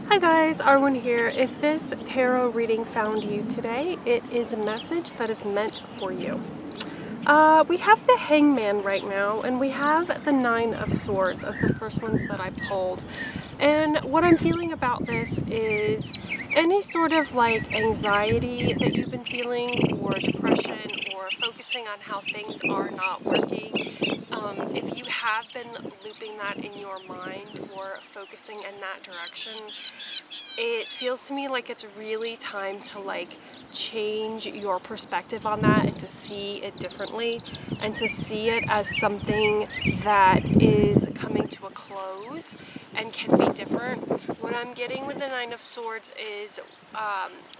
Hi guys, Arwen here. If this tarot reading found you today, it is a message that is meant for you. We have the Hangman right now, and we have the Nine of Swords as the first ones that I pulled. And what I'm feeling about this is any sort of like anxiety that you've been feeling, or depression, or focusing on how things are not working. If you have been looping that in your mind or focusing in that direction, it feels to me like it's really time to like change your perspective on that and to see it differently and to see it as something that is coming to a close and can be different. What I'm getting with the Nine of Swords is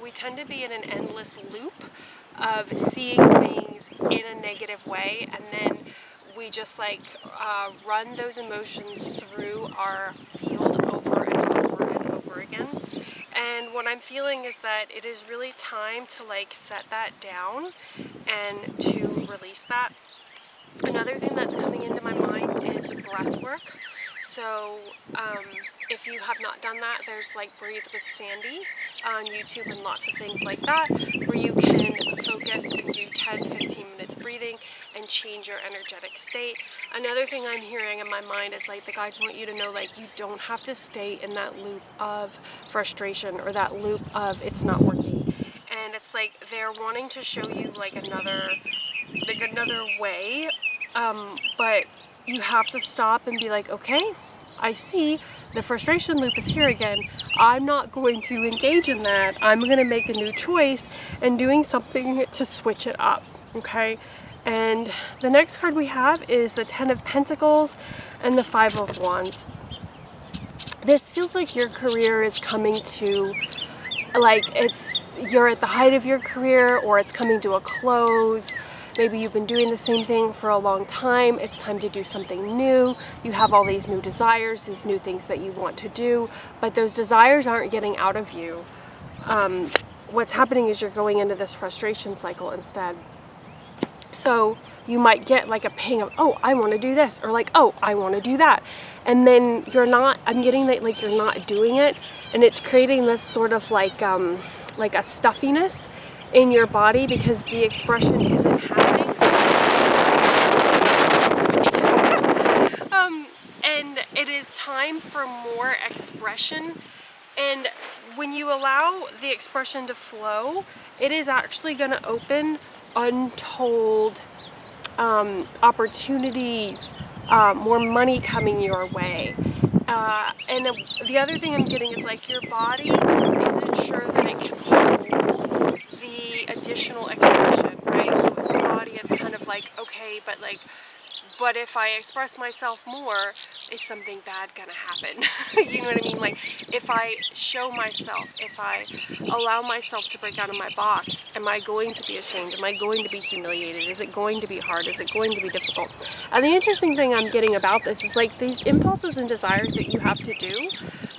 we tend to be in an endless loop of seeing things in a negative way, and then we just like run those emotions through our field over and over and over again. And what I'm feeling is that it is really time to like set that down and to release that. Another thing that's coming into my mind is breath work. So if you have not done that, there's like Breathe with Sandy on YouTube and lots of things like that where you can focus and do 10-15 minutes breathing and change your energetic state. Another thing I'm hearing in my mind is like the guides want you to know like you don't have to stay in that loop of frustration or that loop of it's not working. And it's like they're wanting to show you like another way, but you have to stop and be like, okay, I see the frustration loop is here again. I'm not going to engage in that. I'm going to make a new choice and doing something to switch it up, okay? And the next card we have is the Ten of Pentacles and the Five of Wands. This feels like your career is coming to, like you're at the height of your career, or it's coming to a close. Maybe you've been doing the same thing for a long time. It's time to do something new. You have all these new desires, these new things that you want to do, but those desires aren't getting out of you. What's happening is you're going into this frustration cycle instead. So you might get like a ping of, oh, I want to do this, or like, oh, I want to do that. And then you're not, I'm getting that like you're not doing it, and it's creating this sort of like a stuffiness in your body because the expression isn't happening. And it is time for more expression. And when you allow the expression to flow, it is actually going to open untold opportunities, more money coming your way. And the other thing I'm getting is like your body isn't sure that it can hold the additional expression, right? So in the body it's kind of like, okay, but if I express myself more, is something bad gonna happen? You know what I mean? Like, if I show myself, if I allow myself to break out of my box, am I going to be ashamed? Am I going to be humiliated? Is it going to be hard? Is it going to be difficult? And the interesting thing I'm getting about this is like these impulses and desires that you have to do,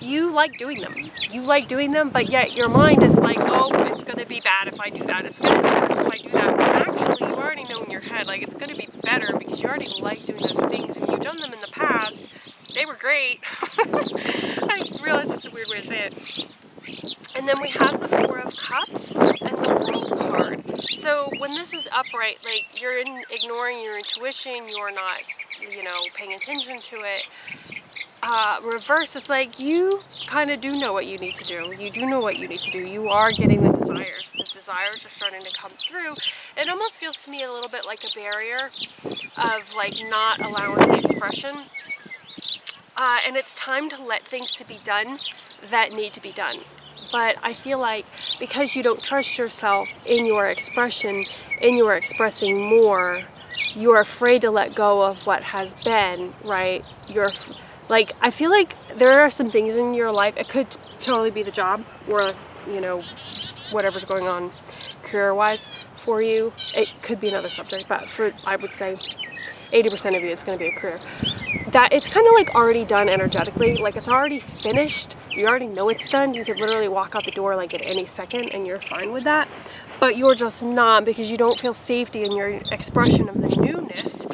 you like doing them. You like doing them, but yet your mind is like, oh, it's gonna be bad if I do that. It's gonna be worse if I do that. But actually, you already know in your head, like, it's gonna be better because you already like doing those things and you've done them in the past. They were great. I realize it's a weird way to say it. And then we have the Four of Cups and the World card. So when this is upright, like you're ignoring your intuition, you're not, paying attention to it. Reverse, it's like you kind of do know what you need to do. You do know what you need to do. You are getting the desires. The desires are starting to come through. It almost feels to me a little bit like a barrier of like not allowing the expression. And it's time to let things to be done that need to be done. But I feel like because you don't trust yourself in your expression, in your expressing more, you're afraid to let go of what has been, right? I feel like there are some things in your life, it could totally be the job or, whatever's going on career-wise for you. It could be another subject, but I would say 80% of you, it's going to be a career. That it's kind of like already done energetically, like it's already finished. You already know it's done. You could literally walk out the door like at any second and you're fine with that. But you're just not, because you don't feel safety in your expression of the newness,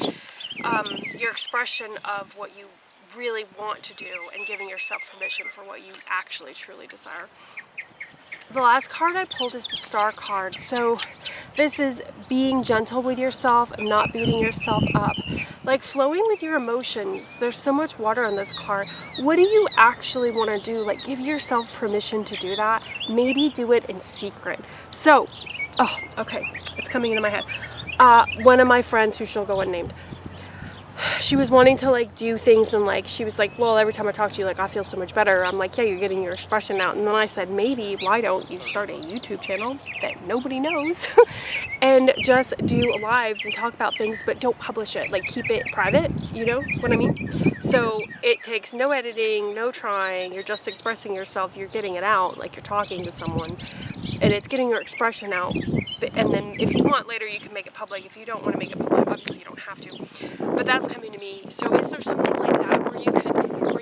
your expression of what you really want to do, and giving yourself permission for what you actually truly desire. The last card I pulled is the Star card. So this is being gentle with yourself and not beating yourself up. Like flowing with your emotions. There's so much water on this card. What do you actually want to do? Like give yourself permission to do that. Maybe do it in secret. So, oh, okay, it's coming into my head. One of my friends, who shall go unnamed, she was wanting to like do things, and like she was like, well, every time I talk to you, like I feel so much better. I'm like, yeah, you're getting your expression out. And then I said, maybe why don't you start a YouTube channel that nobody knows and just do lives and talk about things, but don't publish it, like keep it private, you know what I mean? So it takes no editing, no trying, you're just expressing yourself, you're getting it out like you're talking to someone, and it's getting your expression out. And then if you want later, you can make it public. If you don't want to make it public, obviously you don't have to. But that's coming to me. So is there something like that where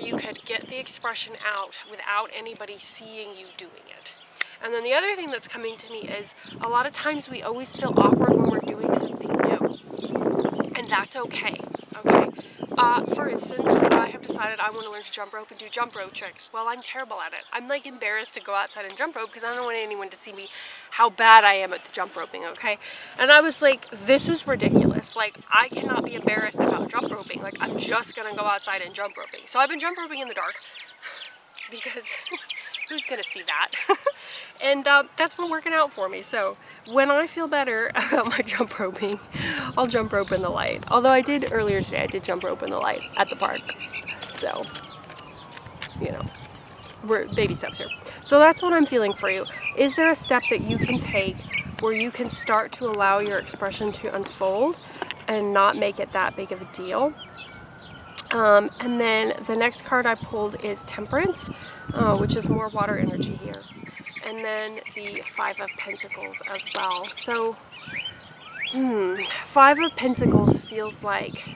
you could get the expression out without anybody seeing you doing it? And then the other thing that's coming to me is a lot of times we always feel awkward when we're doing something new. And that's okay. Okay? For instance, I have decided I want to learn to jump rope and do jump rope tricks. Well, I'm terrible at it. I'm like embarrassed to go outside and jump rope because I don't want anyone to see me how bad I am at the jump roping, okay? And I was like, this is ridiculous. Like, I cannot be embarrassed about jump roping. Like, I'm just going to go outside and jump roping. So I've been jump roping in the dark because who's going to see that? And that's been working out for me. So when I feel better about my jump roping, I'll jump rope in the light. Although I did earlier today, I did jump rope in the light at the park. So, you know, we're baby steps here. So that's what I'm feeling for you. Is there a step that you can take where you can start to allow your expression to unfold and not make it that big of a deal? And then the next card I pulled is Temperance, which is more water energy here. And then the Five of Pentacles as well. So, Five of Pentacles feels like,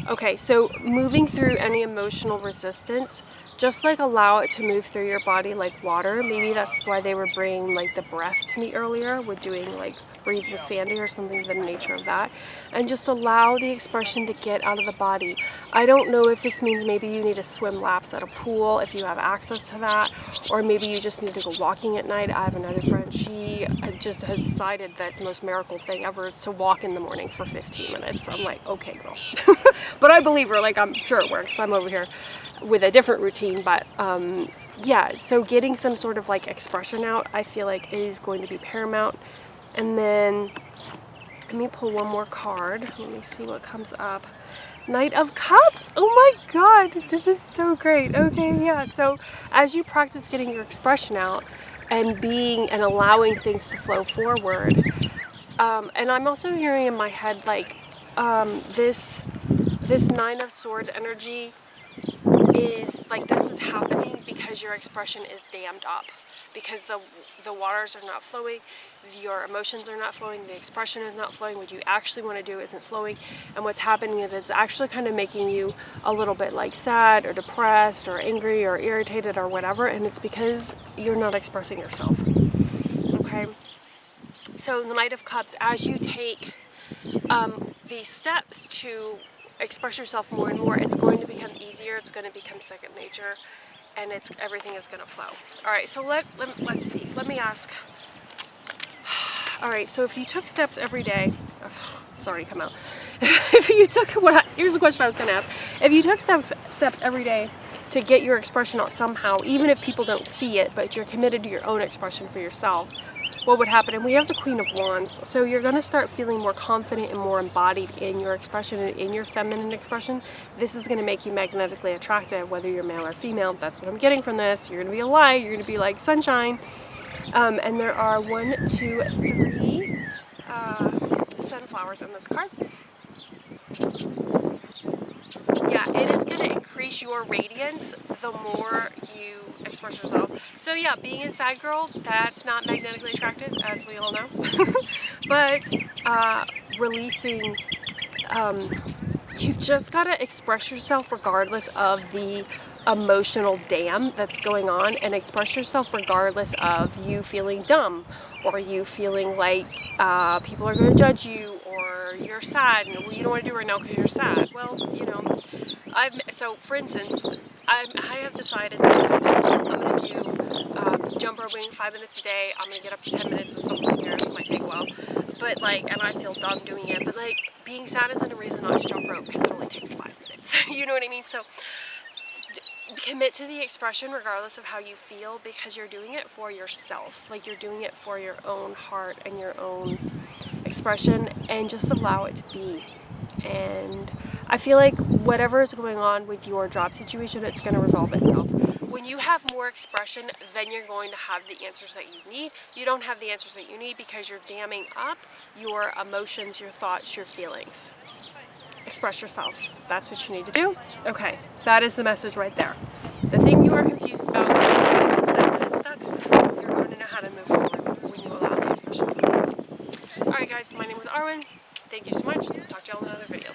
okay, so moving through any emotional resistance, just like allow it to move through your body like water. Maybe that's why they were bringing like the breath to me earlier. We're doing like breathe with Sandy or something of the nature of that, and just allow the expression to get out of the body. I don't know if this means maybe you need to swim laps at a pool if you have access to that, or maybe you just need to go walking at night. I have another friend, she just has decided that the most miracle thing ever is to walk in the morning for 15 minutes. I'm like, okay, girl. But I believe her, like I'm sure it works. I'm over here with a different routine, but yeah, so getting some sort of like expression out, I feel like is going to be paramount. And then let me pull one more card. Let me see what comes up. Knight of Cups. Oh my God, this is so great. Okay, yeah. So as you practice getting your expression out and being and allowing things to flow forward, and I'm also hearing in my head like this Nine of Swords energy is like this is happening because your expression is dammed up, because the waters are not flowing, your emotions are not flowing, the expression is not flowing, what you actually want to do isn't flowing, and what's happening is it's actually kind of making you a little bit like sad or depressed or angry or irritated or whatever, and it's because you're not expressing yourself. Okay, so the Knight of Cups, as you take these steps to express yourself more and more, it's going to become easier, it's going to become second nature, and everything is going to flow. All right, so let's see. Let me ask. All right, so if you took steps every day, sorry, come out. If you took here's the question I was going to ask. If you took steps every day to get your expression out somehow, even if people don't see it, but you're committed to your own expression for yourself, what would happen? And we have the Queen of Wands, so you're going to start feeling more confident and more embodied in your expression and in your feminine expression. This is going to make you magnetically attractive, whether you're male or female. That's what I'm getting from this. You're going to be a light. You're going to be like sunshine. And there are 1, 2, 3 sunflowers in this card. Yeah, it is going to increase your radiance the more you express yourself. So yeah, being a sad girl, that's not magnetically attractive, as we all know. But releasing, you've just got to express yourself regardless of the emotional dam that's going on, and express yourself regardless of you feeling dumb, or you feeling like people are going to judge you, or you're sad and well, you don't want to do it right now because you're sad. Well, you know, So for instance, I have decided that I'm going to do jump roping 5 minutes a day. I'm going to get up to 10 minutes at some point here, so it might take a while. But like, and I feel dumb doing it, but like, being sad isn't a reason not to jump rope because it only takes 5 minutes. You know what I mean? So commit to the expression regardless of how you feel, because you're doing it for yourself. Like, you're doing it for your own heart and your own expression, and just allow it to be. And I feel like whatever is going on with your job situation, it's going to resolve itself. When you have more expression, then you're going to have the answers that you need. You don't have the answers that you need because you're damming up your emotions, your thoughts, your feelings. Express yourself. That's what you need to do. Okay, that is the message right there. The thing you are confused about is that when it's stuck, you're going to know how to move forward when you allow the expression to come through. Alright guys, my name was Arwen. Thank you so much. Talk to y'all in another video.